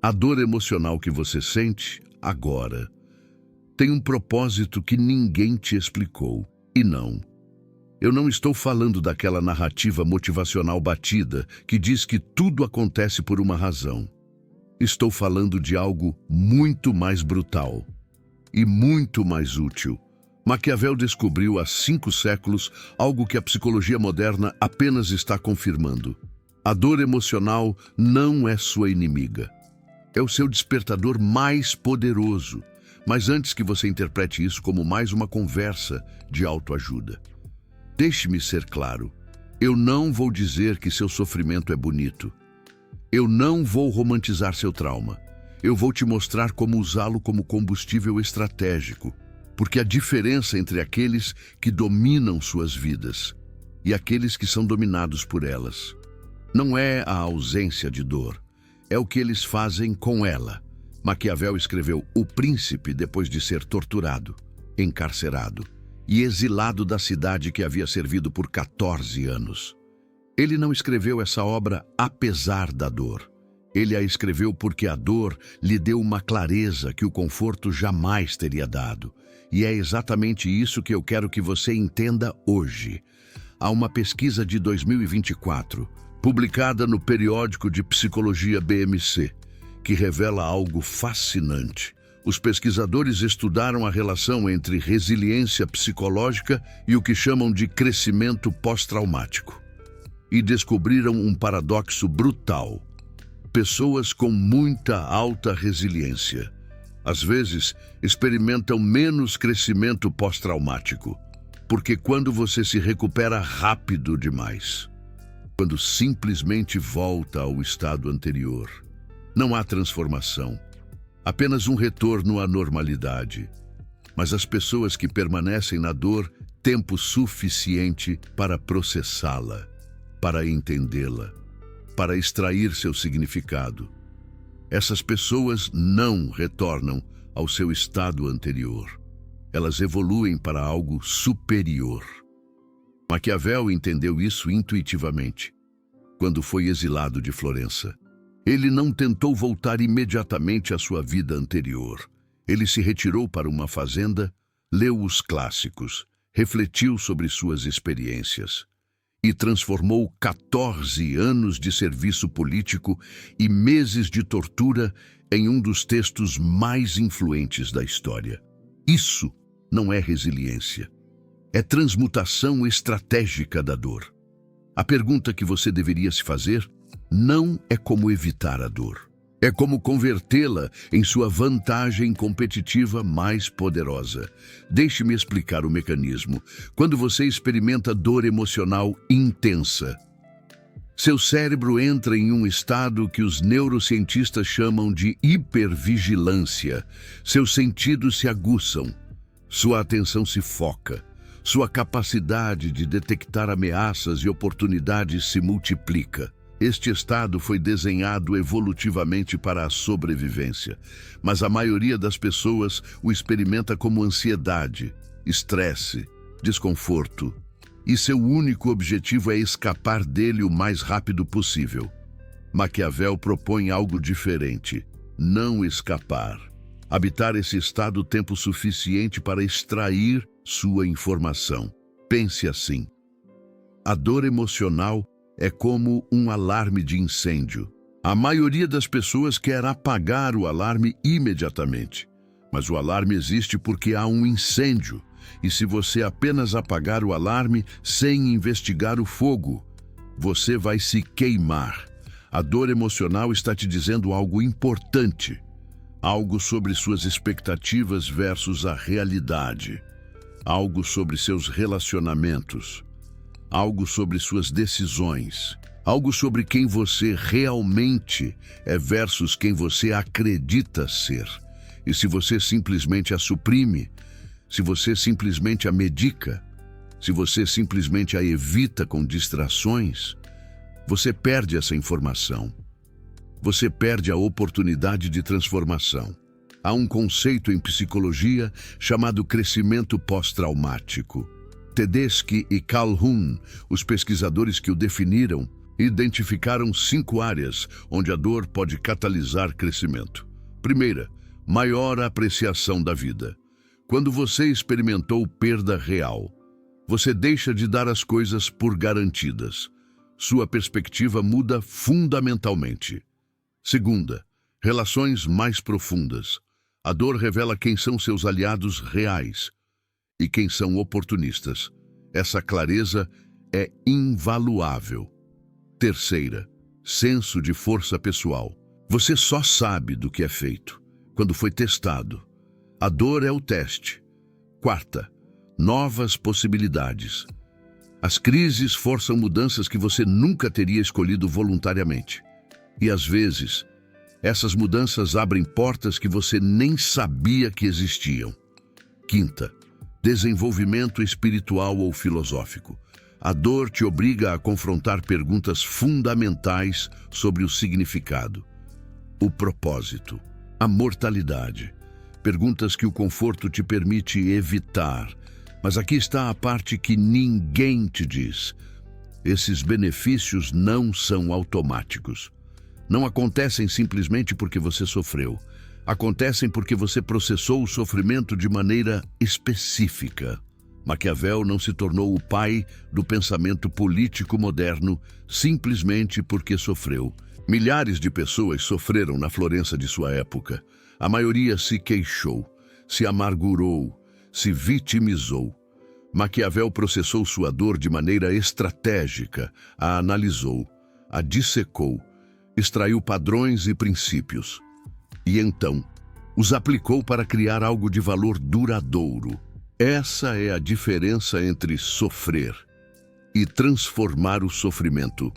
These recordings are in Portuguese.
A dor emocional que você sente agora tem um propósito que ninguém te explicou. E não, eu não estou falando daquela narrativa motivacional batida que diz que tudo acontece por uma razão. Estou falando de algo muito mais brutal e muito mais útil. Maquiavel descobriu há 5 séculos algo que a psicologia moderna apenas está confirmando. A dor emocional não é sua inimiga. É o seu despertador mais poderoso. Mas antes que você interprete isso como mais uma conversa de autoajuda, deixe-me ser claro. Eu não vou dizer que seu sofrimento é bonito. Eu não vou romantizar seu trauma. Eu vou te mostrar como usá-lo como combustível estratégico. Porque a diferença entre aqueles que dominam suas vidas e aqueles que são dominados por elas não é a ausência de dor, é o que eles fazem com ela. Maquiavel escreveu O Príncipe depois de ser torturado, encarcerado e exilado da cidade que havia servido por 14 anos. Ele não escreveu essa obra apesar da dor. Ele a escreveu porque a dor lhe deu uma clareza que o conforto jamais teria dado. E é exatamente isso que eu quero que você entenda hoje. Há uma pesquisa de 2024, publicada no periódico de psicologia BMC, que revela algo fascinante. Os pesquisadores estudaram a relação entre resiliência psicológica e o que chamam de crescimento pós-traumático. E descobriram um paradoxo brutal. Pessoas com muita alta resiliência, às vezes, experimentam menos crescimento pós-traumático, porque quando você se recupera rápido demais, quando simplesmente volta ao estado anterior, não há transformação, apenas um retorno à normalidade. Mas as pessoas que permanecem na dor, tempo suficiente para processá-la, para entendê-la, para extrair seu significado. Essas pessoas não retornam ao seu estado anterior. Elas evoluem para algo superior. Maquiavel entendeu isso intuitivamente. Quando foi exilado de Florença, ele não tentou voltar imediatamente à sua vida anterior. Ele se retirou para uma fazenda, leu os clássicos, refletiu sobre suas experiências e transformou 14 anos de serviço político e meses de tortura em um dos textos mais influentes da história. Isso não é resiliência. É transmutação estratégica da dor. A pergunta que você deveria se fazer não é como evitar a dor. É como convertê-la em sua vantagem competitiva mais poderosa. Deixe-me explicar o mecanismo. Quando você experimenta dor emocional intensa, seu cérebro entra em um estado que os neurocientistas chamam de hipervigilância. Seus sentidos se aguçam, sua atenção se foca, sua capacidade de detectar ameaças e oportunidades se multiplica. Este estado foi desenhado evolutivamente para a sobrevivência, mas a maioria das pessoas o experimenta como ansiedade, estresse, desconforto, e seu único objetivo é escapar dele o mais rápido possível. Maquiavel propõe algo diferente: não escapar. Habitar esse estado tempo suficiente para extrair sua informação. Pense assim: a dor emocional é como um alarme de incêndio. A maioria das pessoas quer apagar o alarme imediatamente. Mas o alarme existe porque há um incêndio. E se você apenas apagar o alarme sem investigar o fogo, você vai se queimar. A dor emocional está te dizendo algo importante. Algo sobre suas expectativas versus a realidade. Algo sobre seus relacionamentos. Algo sobre suas decisões, algo sobre quem você realmente é versus quem você acredita ser. E se você simplesmente a suprime, se você simplesmente a medica, se você simplesmente a evita com distrações, você perde essa informação. Você perde a oportunidade de transformação. Há um conceito em psicologia chamado crescimento pós-traumático. Tedeschi e Calhoun, os pesquisadores que o definiram, Identificaram 5 áreas onde a dor pode catalisar crescimento. Primeira, maior apreciação da vida. Quando você experimentou perda real, você deixa de dar as coisas por garantidas. Sua perspectiva muda fundamentalmente. Segunda, relações mais profundas. A dor revela quem são seus aliados reais e quem são oportunistas. Essa clareza é invaluável. Terceira, senso de força pessoal. Você só sabe do que é feito quando foi testado. A dor é o teste. Quarta, novas possibilidades. As crises forçam mudanças que você nunca teria escolhido voluntariamente. E às vezes, essas mudanças abrem portas que você nem sabia que existiam. Quinta, desenvolvimento espiritual ou filosófico. A dor te obriga a confrontar perguntas fundamentais sobre o significado, o propósito, a mortalidade. Perguntas que o conforto te permite evitar. Mas aqui está a parte que ninguém te diz. Esses benefícios não são automáticos. Não acontecem simplesmente porque você sofreu. Acontecem porque você processou o sofrimento de maneira específica. Maquiavel não se tornou o pai do pensamento político moderno simplesmente porque sofreu. Milhares de pessoas sofreram na Florença de sua época. A maioria se queixou, se amargurou, se vitimizou. Maquiavel processou sua dor de maneira estratégica, a analisou, a dissecou, extraiu padrões e princípios. E então, os aplicou para criar algo de valor duradouro. Essa é a diferença entre sofrer e transformar o sofrimento.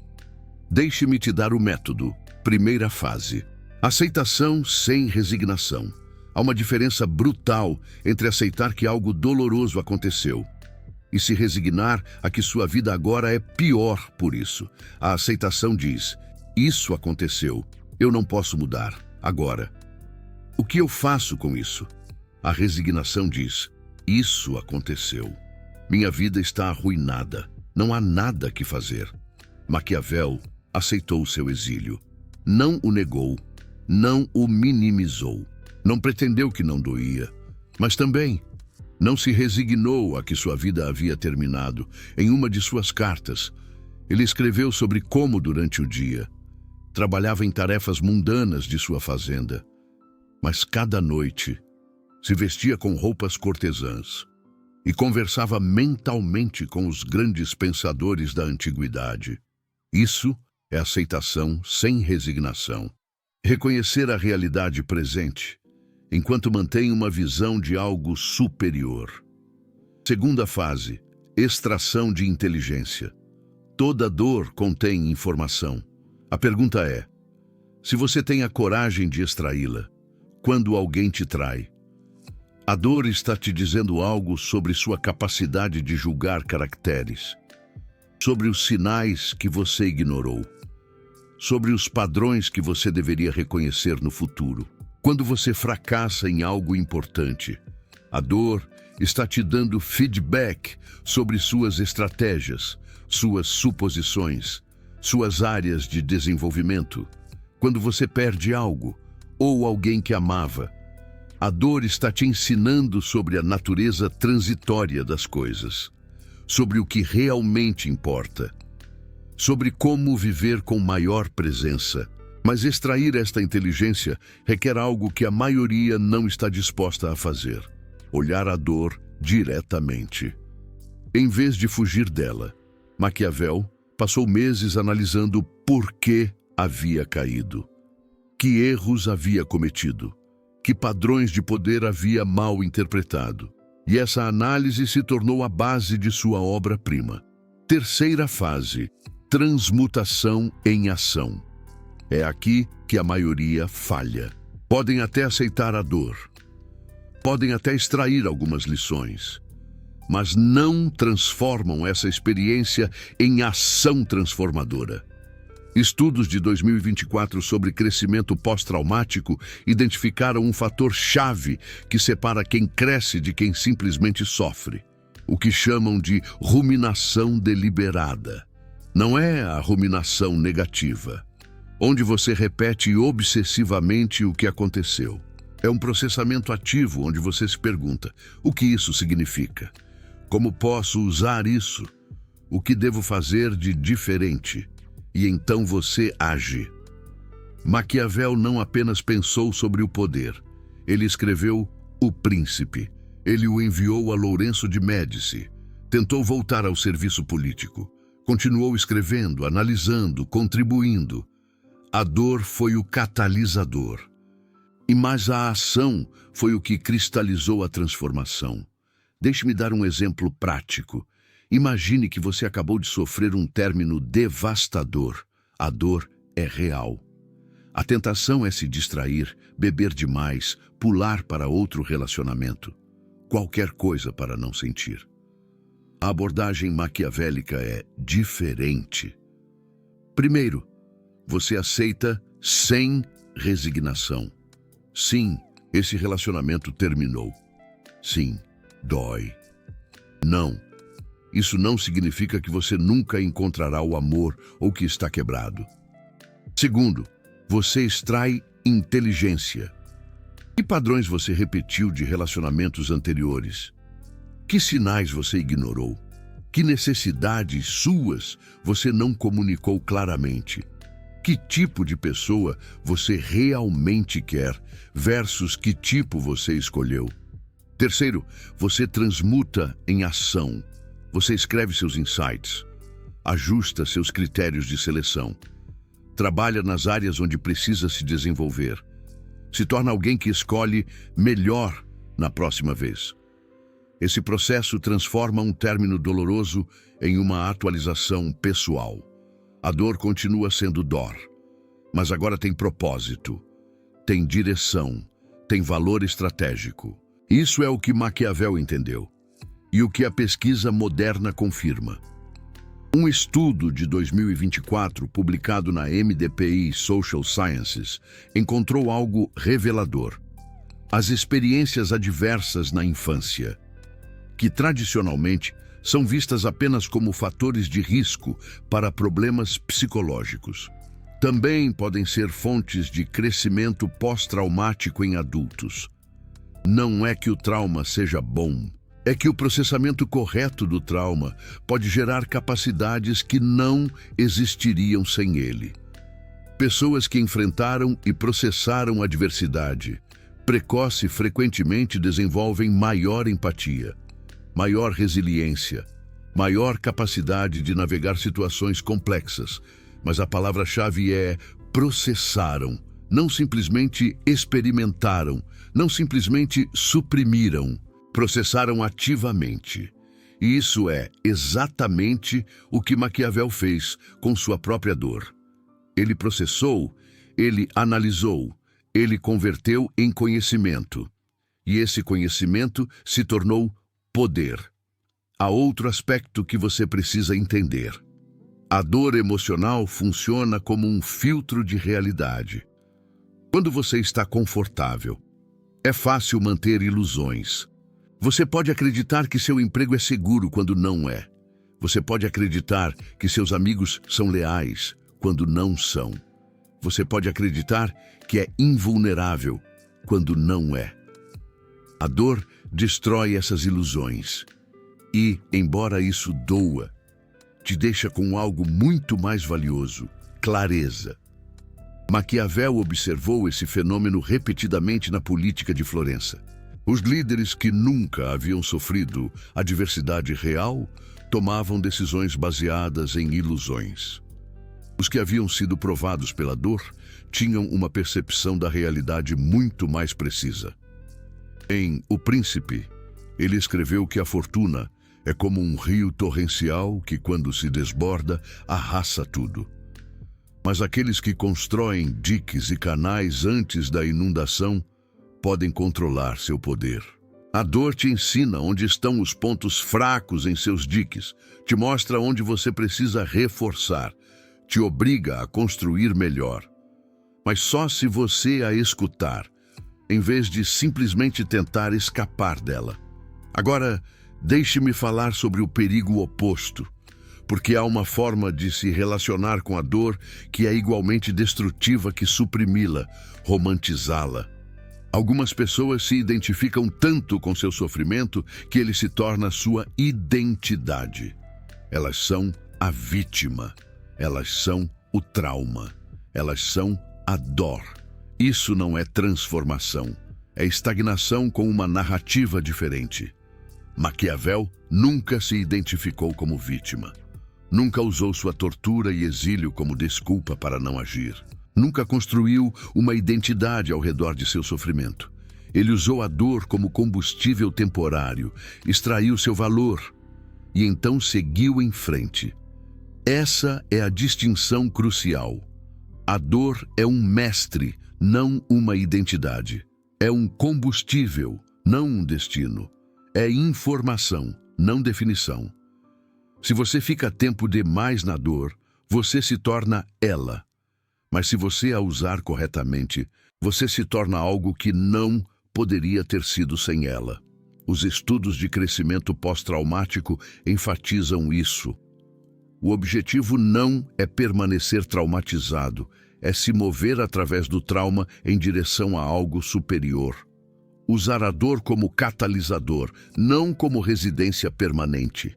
Deixe-me te dar o método. Primeira fase. Aceitação sem resignação. Há uma diferença brutal entre aceitar que algo doloroso aconteceu e se resignar a que sua vida agora é pior por isso. A aceitação diz: isso aconteceu, eu não posso mudar. Agora, o que eu faço com isso? A resignação diz: isso aconteceu. Minha vida está arruinada. Não há nada que fazer. Maquiavel aceitou seu exílio. Não o negou. Não o minimizou. Não pretendeu que não doía. Mas também não se resignou a que sua vida havia terminado. Em uma de suas cartas, ele escreveu sobre como, durante o dia, trabalhava em tarefas mundanas de sua fazenda. Mas cada noite se vestia com roupas cortesãs e conversava mentalmente com os grandes pensadores da antiguidade. Isso é aceitação sem resignação. Reconhecer a realidade presente, enquanto mantém uma visão de algo superior. Segunda fase, extração de inteligência. Toda dor contém informação. A pergunta é: se você tem a coragem de extraí-la, quando alguém te trai, a dor está te dizendo algo sobre sua capacidade de julgar caracteres, sobre os sinais que você ignorou, sobre os padrões que você deveria reconhecer no futuro. Quando você fracassa em algo importante, a dor está te dando feedback sobre suas estratégias, suas suposições, suas áreas de desenvolvimento. Quando você perde algo, ou alguém que amava, a dor está te ensinando sobre a natureza transitória das coisas, sobre o que realmente importa, sobre como viver com maior presença. Mas extrair esta inteligência requer algo que a maioria não está disposta a fazer: olhar a dor diretamente. Em vez de fugir dela, Maquiavel passou meses analisando por que havia caído, que erros havia cometido, que padrões de poder havia mal interpretado. E essa análise se tornou a base de sua obra-prima. Terceira fase, transmutação em ação. É aqui que a maioria falha. Podem até aceitar a dor, podem até extrair algumas lições, mas não transformam essa experiência em ação transformadora. Estudos de 2024 sobre crescimento pós-traumático identificaram um fator-chave que separa quem cresce de quem simplesmente sofre, o que chamam de ruminação deliberada. Não é a ruminação negativa, onde você repete obsessivamente o que aconteceu. É um processamento ativo, onde você se pergunta: o que isso significa? Como posso usar isso? O que devo fazer de diferente? E então você age. Maquiavel não apenas pensou sobre o poder. Ele escreveu O Príncipe. Ele o enviou a Lourenço de Médici. Tentou voltar ao serviço político. Continuou escrevendo, analisando, contribuindo. A dor foi o catalisador. Mas a ação foi o que cristalizou a transformação. Deixe-me dar um exemplo prático. Imagine que você acabou de sofrer um término devastador. A dor é real. A tentação é se distrair, beber demais, pular para outro relacionamento. Qualquer coisa para não sentir. A abordagem maquiavélica é diferente. Primeiro, você aceita sem resignação. Sim, esse relacionamento terminou. Sim, dói. Não. Isso não significa que você nunca encontrará o amor ou que está quebrado. Segundo, você extrai inteligência. Que padrões você repetiu de relacionamentos anteriores? Que sinais você ignorou? Que necessidades suas você não comunicou claramente? Que tipo de pessoa você realmente quer versus que tipo você escolheu? Terceiro, você transmuta em ação. Você escreve seus insights, ajusta seus critérios de seleção, trabalha nas áreas onde precisa se desenvolver, se torna alguém que escolhe melhor na próxima vez. Esse processo transforma um término doloroso em uma atualização pessoal. A dor continua sendo dor, mas agora tem propósito, tem direção, tem valor estratégico. Isso é o que Maquiavel entendeu e o que a pesquisa moderna confirma. Um estudo de 2024, publicado na MDPI Social Sciences, encontrou algo revelador. As experiências adversas na infância, que tradicionalmente são vistas apenas como fatores de risco para problemas psicológicos, também podem ser fontes de crescimento pós-traumático em adultos. Não é que o trauma seja bom, é que o processamento correto do trauma pode gerar capacidades que não existiriam sem ele. Pessoas que enfrentaram e processaram adversidade precoce frequentemente desenvolvem maior empatia, maior resiliência, maior capacidade de navegar situações complexas, mas a palavra-chave é processaram, não simplesmente experimentaram, não simplesmente suprimiram, processaram ativamente. E isso é exatamente o que Maquiavel fez com sua própria dor. Ele processou, ele analisou, ele converteu em conhecimento. E esse conhecimento se tornou poder. Há outro aspecto que você precisa entender. A dor emocional funciona como um filtro de realidade. Quando você está confortável, é fácil manter ilusões. Você pode acreditar que seu emprego é seguro quando não é. Você pode acreditar que seus amigos são leais quando não são. Você pode acreditar que é invulnerável quando não é. A dor destrói essas ilusões. E, embora isso doa, te deixa com algo muito mais valioso: clareza. Maquiavel observou esse fenômeno repetidamente na política de Florença. Os líderes que nunca haviam sofrido adversidade real tomavam decisões baseadas em ilusões. Os que haviam sido provados pela dor tinham uma percepção da realidade muito mais precisa. Em O Príncipe, ele escreveu que a fortuna é como um rio torrencial que, quando se desborda, arrasa tudo. Mas aqueles que constroem diques e canais antes da inundação podem controlar seu poder. A dor te ensina onde estão os pontos fracos em seus diques, te mostra onde você precisa reforçar, te obriga a construir melhor. Mas só se você a escutar, em vez de simplesmente tentar escapar dela. Agora, deixe-me falar sobre o perigo oposto, porque há uma forma de se relacionar com a dor que é igualmente destrutiva que suprimi-la, romantizá-la. Algumas pessoas se identificam tanto com seu sofrimento que ele se torna sua identidade. Elas são a vítima, elas são o trauma, elas são a dor. Isso não é transformação, é estagnação com uma narrativa diferente. Maquiavel nunca se identificou como vítima. Nunca usou sua tortura e exílio como desculpa para não agir. Nunca construiu uma identidade ao redor de seu sofrimento. Ele usou a dor como combustível temporário, extraiu seu valor e então seguiu em frente. Essa é a distinção crucial. A dor é um mestre, não uma identidade. É um combustível, não um destino. É informação, não definição. Se você fica tempo demais na dor, você se torna ela. Mas se você a usar corretamente, você se torna algo que não poderia ter sido sem ela. Os estudos de crescimento pós-traumático enfatizam isso. O objetivo não é permanecer traumatizado, é se mover através do trauma em direção a algo superior. Usar a dor como catalisador, não como residência permanente.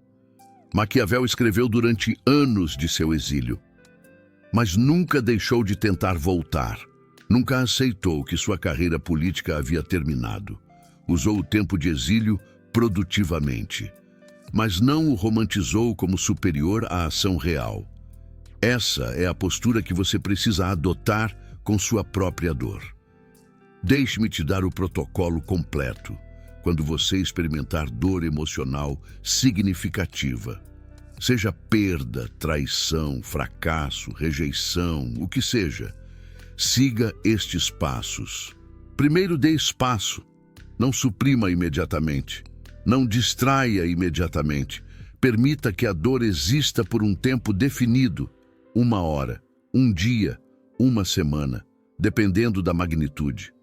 Maquiavel escreveu durante anos de seu exílio, mas nunca deixou de tentar voltar. Nunca aceitou que sua carreira política havia terminado. Usou o tempo de exílio produtivamente, mas não o romantizou como superior à ação real. Essa é a postura que você precisa adotar com sua própria dor. Deixe-me te dar o protocolo completo quando você experimentar dor emocional significativa. Seja perda, traição, fracasso, rejeição, o que seja. Siga estes passos. Primeiro, dê espaço. Não suprima imediatamente. Não distraia imediatamente. Permita que a dor exista por um tempo definido. 1 hora, 1 dia, 1 semana, dependendo da magnitude.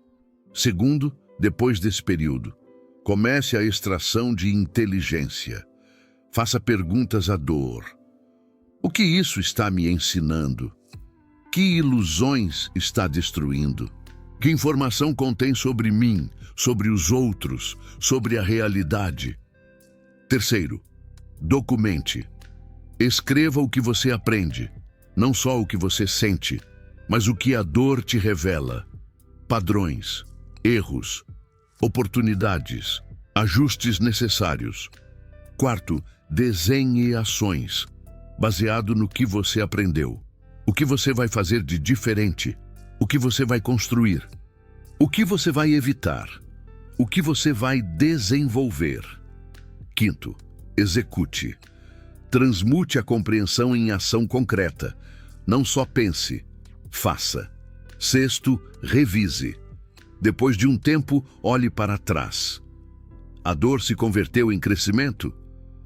Segundo, depois desse período, comece a extração de inteligência. Faça perguntas à dor. O que isso está me ensinando? Que ilusões está destruindo? Que informação contém sobre mim, sobre os outros, sobre a realidade? Terceiro, documente. Escreva o que você aprende, não só o que você sente, mas o que a dor te revela. Padrões, erros, oportunidades, ajustes necessários. Quarto, desenhe ações, baseado no que você aprendeu. O que você vai fazer de diferente? O que você vai construir? O que você vai evitar? O que você vai desenvolver? Quinto, execute. Transmute a compreensão em ação concreta. Não só pense, faça. Sexto, revise. Depois de um tempo, olhe para trás. A dor se converteu em crescimento?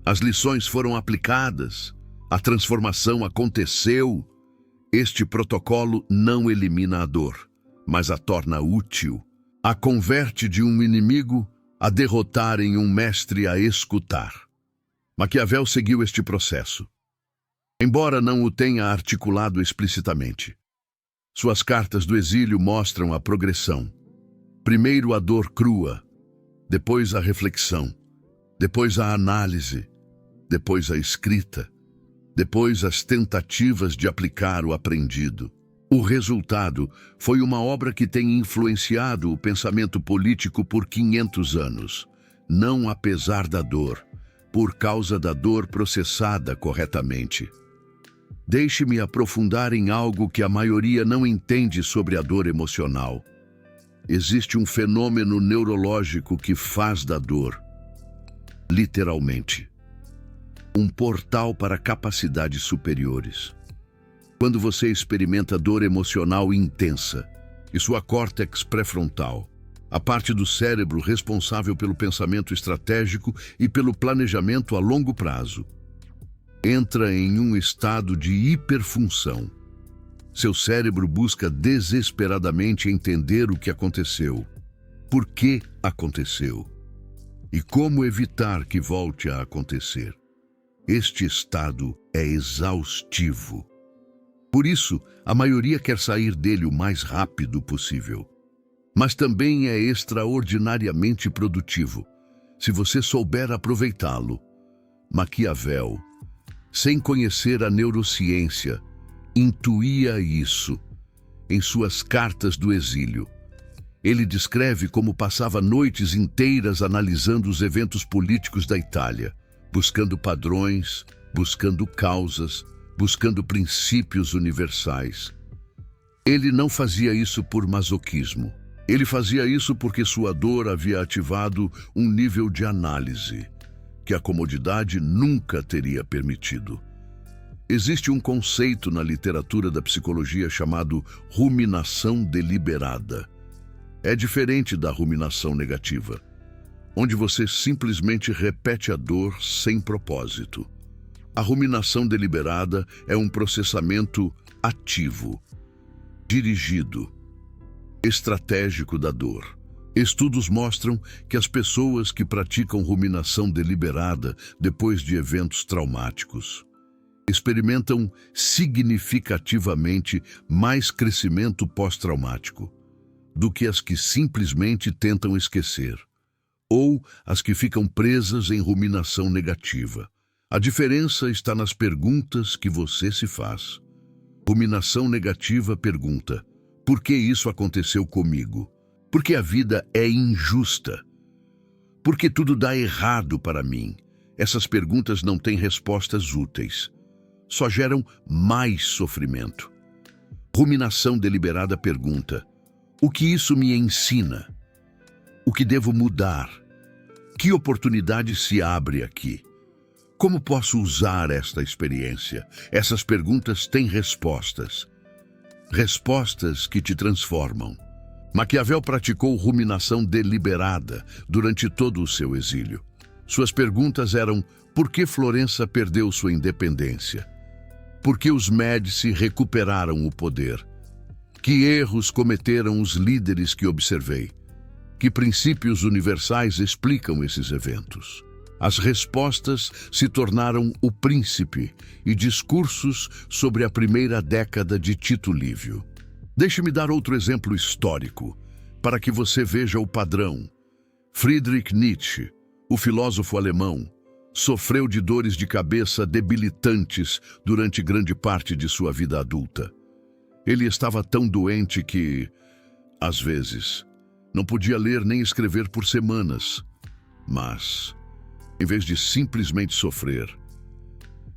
As lições foram aplicadas? A transformação aconteceu? Este protocolo não elimina a dor, mas a torna útil. A converte de um inimigo a derrotar em um mestre a escutar. Maquiavel seguiu este processo, embora não o tenha articulado explicitamente. Suas cartas do exílio mostram a progressão. Primeiro a dor crua, depois a reflexão, depois a análise, depois a escrita, depois as tentativas de aplicar o aprendido. O resultado foi uma obra que tem influenciado o pensamento político por 500 anos, não apesar da dor, por causa da dor processada corretamente. Deixe-me aprofundar em algo que a maioria não entende sobre a dor emocional. Existe um fenômeno neurológico que faz da dor, literalmente, um portal para capacidades superiores. Quando você experimenta dor emocional intensa e sua córtex pré-frontal, a parte do cérebro responsável pelo pensamento estratégico e pelo planejamento a longo prazo, entra em um estado de hiperfunção. Seu cérebro busca desesperadamente entender o que aconteceu, por que aconteceu e como evitar que volte a acontecer. Este estado é exaustivo. Por isso, a maioria quer sair dele o mais rápido possível. Mas também é extraordinariamente produtivo, se você souber aproveitá-lo. Maquiavel, sem conhecer a neurociência, intuía isso em suas cartas do exílio. Ele descreve como passava noites inteiras analisando os eventos políticos da Itália, buscando padrões, buscando causas, buscando princípios universais. Ele não fazia isso por masoquismo. Ele fazia isso porque sua dor havia ativado um nível de análise que a comodidade nunca teria permitido. Existe um conceito na literatura da psicologia chamado ruminação deliberada. É diferente da ruminação negativa, onde você simplesmente repete a dor sem propósito. A ruminação deliberada é um processamento ativo, dirigido, estratégico da dor. Estudos mostram que as pessoas que praticam ruminação deliberada depois de eventos traumáticos experimentam significativamente mais crescimento pós-traumático do que as que simplesmente tentam esquecer, ou as que ficam presas em ruminação negativa. A diferença está nas perguntas que você se faz. Ruminação negativa pergunta: por que isso aconteceu comigo? Por que a vida é injusta? Por que tudo dá errado para mim? Essas perguntas não têm respostas úteis. Só geram mais sofrimento. Ruminação deliberada pergunta: o que isso me ensina? O que devo mudar? Que oportunidade se abre aqui? Como posso usar esta experiência? Essas perguntas têm respostas. Respostas que te transformam. Maquiavel praticou ruminação deliberada durante todo o seu exílio. Suas perguntas eram: por que Florença perdeu sua independência? Por que os Médici recuperaram o poder? Que erros cometeram os líderes que observei? Que princípios universais explicam esses eventos? As respostas se tornaram O Príncipe e discursos sobre a primeira década de Tito Livio. Deixe-me dar outro exemplo histórico, para que você veja o padrão. Friedrich Nietzsche, o filósofo alemão, sofreu de dores de cabeça debilitantes durante grande parte de sua vida adulta. Ele estava tão doente que, às vezes, não podia ler nem escrever por semanas. Mas, em vez de simplesmente sofrer,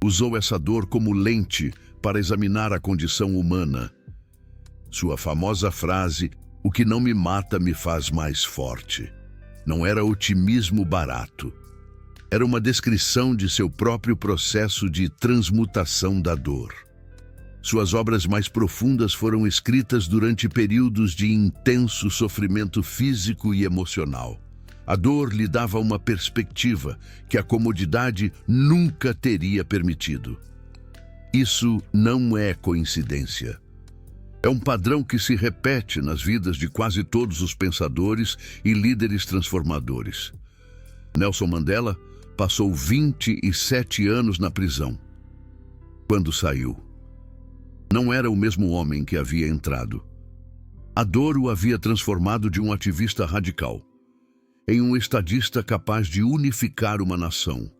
usou essa dor como lente para examinar a condição humana. Sua famosa frase, "O que não me mata me faz mais forte", não era otimismo barato. Era uma descrição de seu próprio processo de transmutação da dor. Suas obras mais profundas foram escritas durante períodos de intenso sofrimento físico e emocional. A dor lhe dava uma perspectiva que a comodidade nunca teria permitido. Isso não é coincidência. É um padrão que se repete nas vidas de quase todos os pensadores e líderes transformadores. Nelson Mandela passou 27 anos na prisão. Quando saiu, não era o mesmo homem que havia entrado. A dor o havia transformado de um ativista radical em um estadista capaz de unificar uma nação,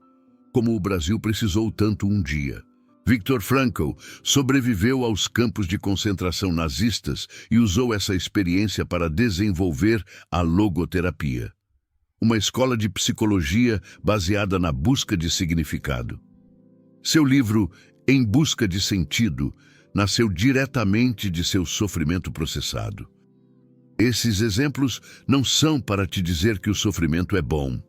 como o Brasil precisou tanto um dia. Viktor Frankl sobreviveu aos campos de concentração nazistas e usou essa experiência para desenvolver a logoterapia, uma escola de psicologia baseada na busca de significado. Seu livro, Em Busca de Sentido, nasceu diretamente de seu sofrimento processado. Esses exemplos não são para te dizer que o sofrimento é bom.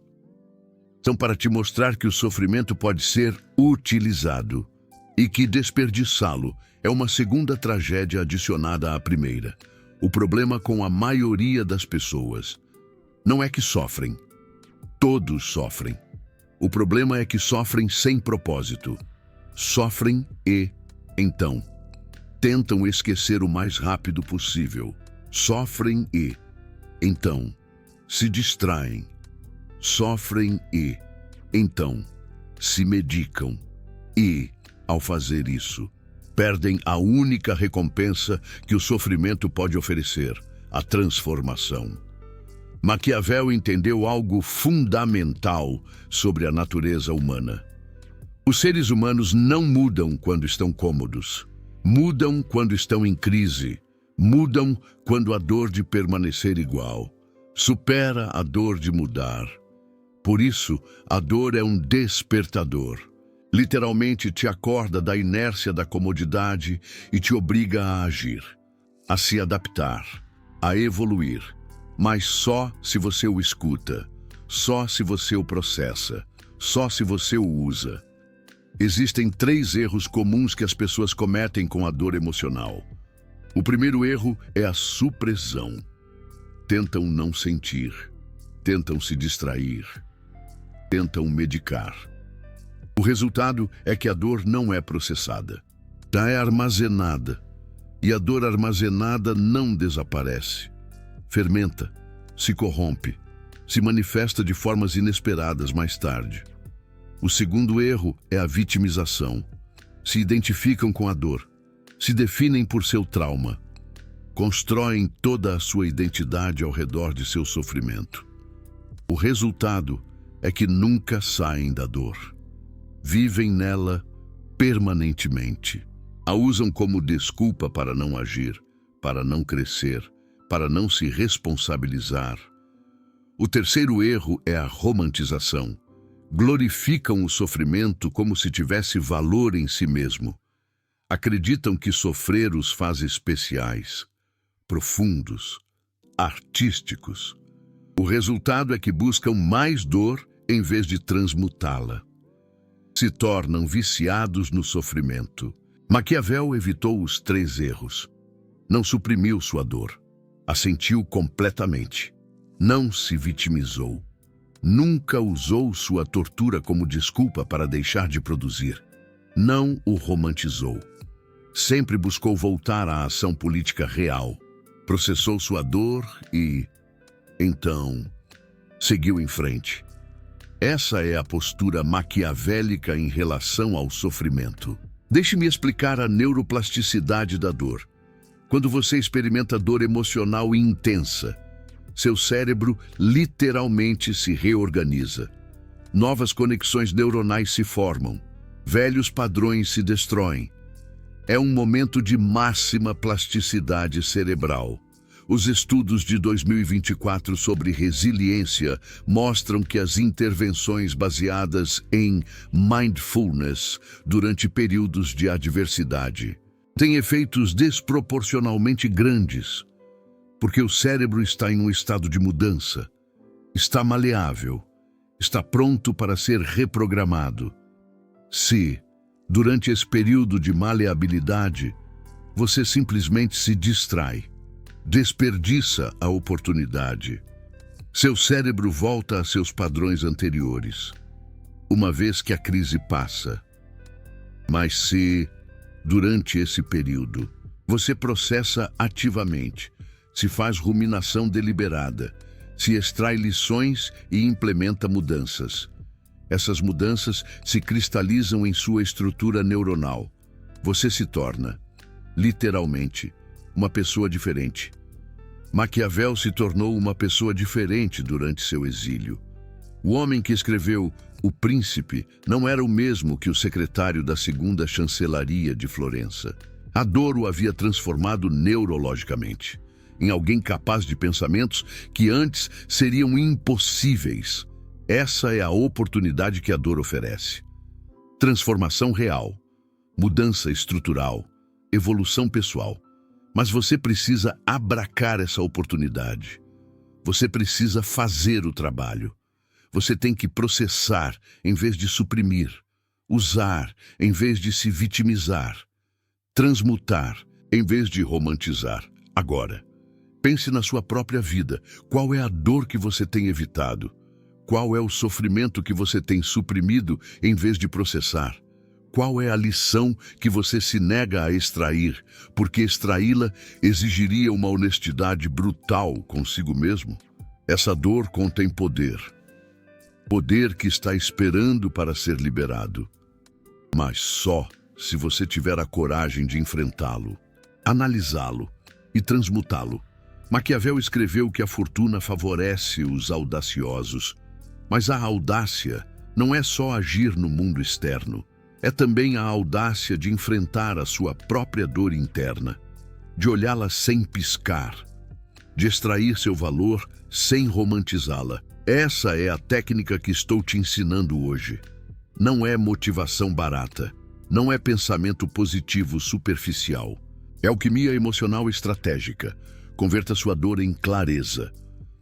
São para te mostrar que o sofrimento pode ser utilizado e que desperdiçá-lo é uma segunda tragédia adicionada à primeira. O problema com a maioria das pessoas não é que sofrem. Todos sofrem. O problema é que sofrem sem propósito. Sofrem e, então, tentam esquecer o mais rápido possível. Sofrem e, então, se distraem. Sofrem e, então, se medicam. e, ao fazer isso, perdem a única recompensa que o sofrimento pode oferecer, a transformação. Maquiavel entendeu algo fundamental sobre a natureza humana. Os seres humanos não mudam quando estão cômodos. Mudam quando estão em crise. Mudam quando a dor de permanecer igual supera a dor de mudar. Por isso, a dor é um despertador. Literalmente te acorda da inércia da comodidade e te obriga a agir, a se adaptar, a evoluir. Mas só se você o escuta, só se você o processa, só se você o usa. Existem 3 erros comuns que as pessoas cometem com a dor emocional. O primeiro erro é a supressão. Tentam não sentir, tentam se distrair, tentam medicar. O resultado é que a dor não é processada, é armazenada. E a dor armazenada não desaparece. Fermenta, se corrompe, se manifesta de formas inesperadas mais tarde. O segundo erro é a vitimização. Se identificam com a dor, se definem por seu trauma, constroem toda a sua identidade ao redor de seu sofrimento. O resultado é que nunca saem da dor. Vivem nela permanentemente. A usam como desculpa para não agir, para não crescer, para não se responsabilizar. O terceiro erro é a romantização. Glorificam o sofrimento como se tivesse valor em si mesmo. Acreditam que sofrer os faz especiais, profundos, artísticos. O resultado é que buscam mais dor em vez de transmutá-la. Se tornam viciados no sofrimento. Maquiavel evitou os 3 erros. Não suprimiu sua dor. A sentiu completamente. Não se vitimizou. Nunca usou sua tortura como desculpa para deixar de produzir. Não o romantizou. Sempre buscou voltar à ação política real. Processou sua dor e, então, seguiu em frente. Essa é a postura maquiavélica em relação ao sofrimento. Deixe-me explicar a neuroplasticidade da dor. Quando você experimenta dor emocional intensa, seu cérebro literalmente se reorganiza. Novas conexões neuronais se formam, velhos padrões se destroem. É um momento de máxima plasticidade cerebral. Os estudos de 2024 sobre resiliência mostram que as intervenções baseadas em mindfulness durante períodos de adversidade têm efeitos desproporcionalmente grandes, porque o cérebro está em um estado de mudança, está maleável, está pronto para ser reprogramado. Se, durante esse período de maleabilidade, você simplesmente se distrai, desperdiça a oportunidade, seu cérebro volta a seus padrões anteriores, uma vez que a crise passa. Mas se, durante esse período, você processa ativamente, se faz ruminação deliberada, se extrai lições e implementa mudanças. Essas mudanças se cristalizam em sua estrutura neuronal. Você se torna, literalmente, uma pessoa diferente. Maquiavel se tornou uma pessoa diferente durante seu exílio. O homem que escreveu O Príncipe não era o mesmo que o secretário da segunda chancelaria de Florença. A dor o havia transformado neurologicamente, em alguém capaz de pensamentos que antes seriam impossíveis. Essa é a oportunidade que a dor oferece. Transformação real, mudança estrutural, evolução pessoal. Mas você precisa abraçar essa oportunidade. Você precisa fazer o trabalho. Você tem que processar em vez de suprimir, usar em vez de se vitimizar, transmutar em vez de romantizar. Agora, pense na sua própria vida. Qual é a dor que você tem evitado? Qual é o sofrimento que você tem suprimido em vez de processar? Qual é a lição que você se nega a extrair, porque extraí-la exigiria uma honestidade brutal consigo mesmo? Essa dor contém poder. Poder que está esperando para ser liberado. mas só se você tiver a coragem de enfrentá-lo, analisá-lo e transmutá-lo. Maquiavel escreveu que a fortuna favorece os audaciosos, mas a audácia não é só agir no mundo externo, é também a audácia de enfrentar a sua própria dor interna, de olhá-la sem piscar, de extrair seu valor sem romantizá-la. Essa é a técnica que estou te ensinando hoje. Não é motivação barata, não é pensamento positivo superficial. É alquimia emocional estratégica. Converta sua dor em clareza,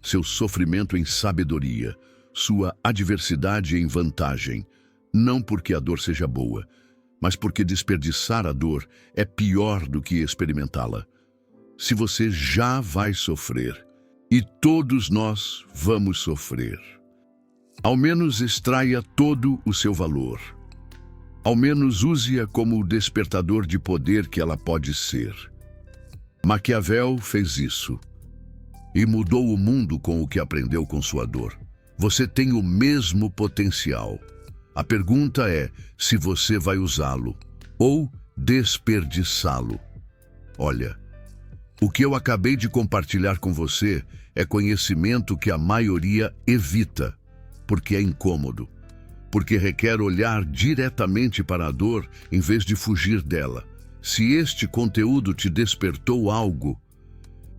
seu sofrimento em sabedoria, sua adversidade em vantagem. Não porque a dor seja boa, mas porque desperdiçar a dor é pior do que experimentá-la. Se você já vai sofrer, e todos nós vamos sofrer, ao menos extraia todo o seu valor. Ao menos use-a como o despertador de poder que ela pode ser. Maquiavel fez isso e mudou o mundo com o que aprendeu com sua dor. Você tem o mesmo potencial. A pergunta é se você vai usá-lo ou desperdiçá-lo. Olha, o que eu acabei de compartilhar com você é conhecimento que a maioria evita, porque é incômodo, porque requer olhar diretamente para a dor em vez de fugir dela. Se este conteúdo te despertou algo,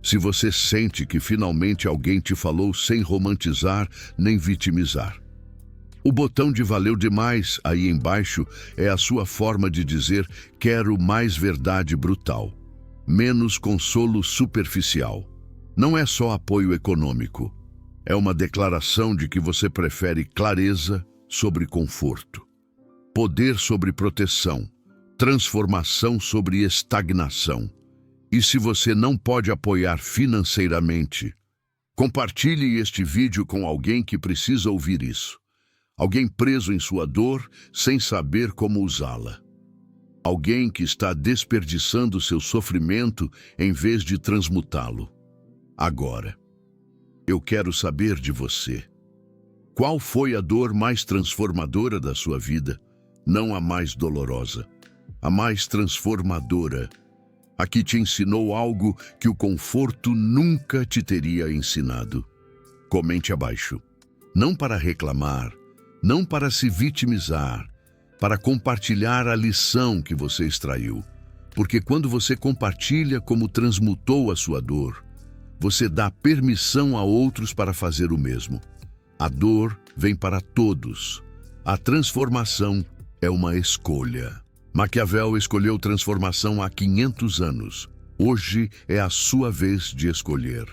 se você sente que finalmente alguém te falou sem romantizar nem vitimizar, o botão de valeu demais aí embaixo é a sua forma de dizer: quero mais verdade brutal, menos consolo superficial. Não é só apoio econômico, é uma declaração de que você prefere clareza sobre conforto, poder sobre proteção, transformação sobre estagnação. E se você não pode apoiar financeiramente, compartilhe este vídeo com alguém que precisa ouvir isso. Alguém preso em sua dor sem saber como usá-la. Alguém que está desperdiçando seu sofrimento em vez de transmutá-lo. Agora, eu quero saber de você. Qual foi a dor mais transformadora da sua vida? Não a mais dolorosa, a mais transformadora. A que te ensinou algo que o conforto nunca te teria ensinado. Comente abaixo. Não para reclamar, não para se vitimizar, para compartilhar a lição que você extraiu. Porque quando você compartilha como transmutou a sua dor, você dá permissão a outros para fazer o mesmo. A dor vem para todos. A transformação é uma escolha. Maquiavel escolheu transformação há 500 anos. Hoje é a sua vez de escolher.